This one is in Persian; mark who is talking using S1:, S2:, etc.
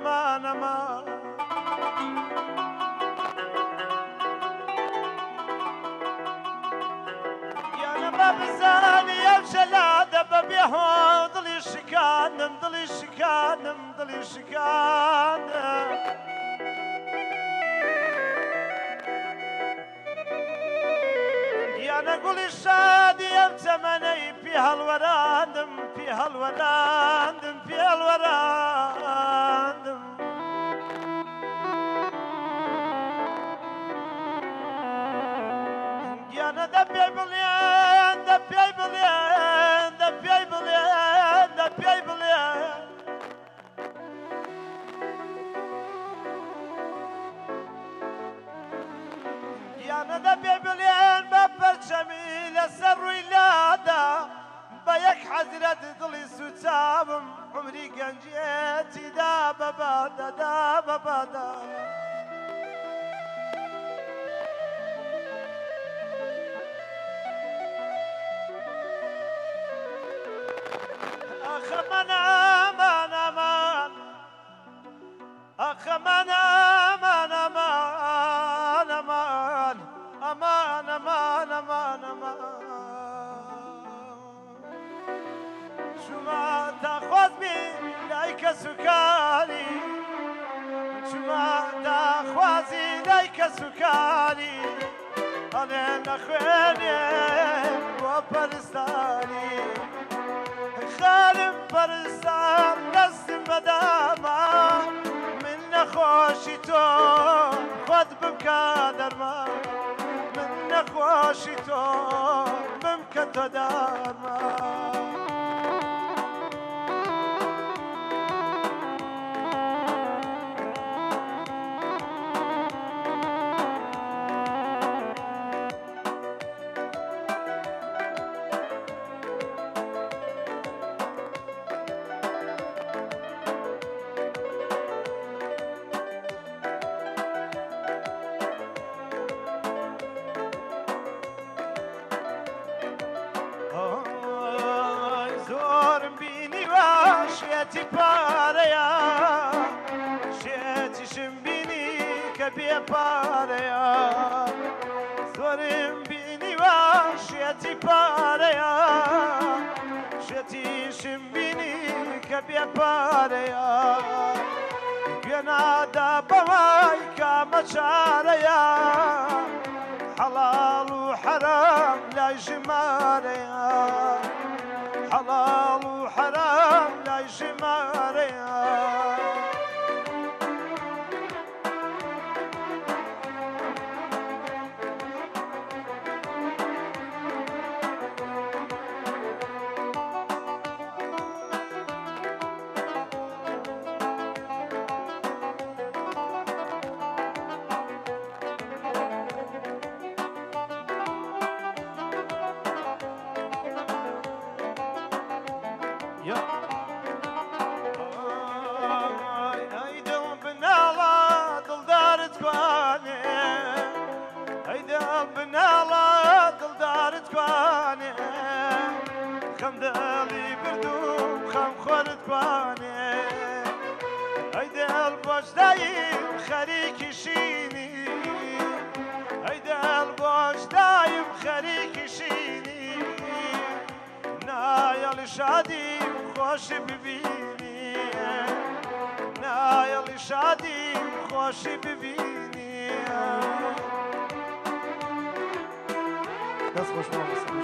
S1: امان امان يا نبا بزاني يا جلادة ببيهو ضلي شكانم ضلي شكانم ضلي شكانم أنا أقول الشادي يا بزمني فيها الوراندم فيها الوراندم فيها الوراندم أنا دبي بليان دبي بليان دبي بليان دبي بليان أنا دبي بليان جميل السر ولاده بيك حزرة ضلي ستابم عمري قنجيتي دابا بادا دابا بادا أخ من أمان أمان أخ من أمان أمان أمان أمان أمان أمان أمان شو ما تأخذ بيك سكاني شو ما تأخذ بيك سكاني أنا نخواني وبرستاني خالم برستان نسم مداما من نخوشي تو خذ بمكادر ما نخوشی تو ممکن تو درما شيتي باريا شيتي شمبيني كبي باريا زورم بيني وشيتي باريا شيتي شمبيني كبي باريا ينادى بواي كما شاريا حلال وحرام لا يجماريا حلال وحرام لا يجماريا خم دالي بردوم خم خورد باني هيدا البوش دايم خريكي شيني هيدا البوش دايم خريكي شيني نايا لشادي خوش ببيني نايا لشادي خوش ببيني بس خوش ما بس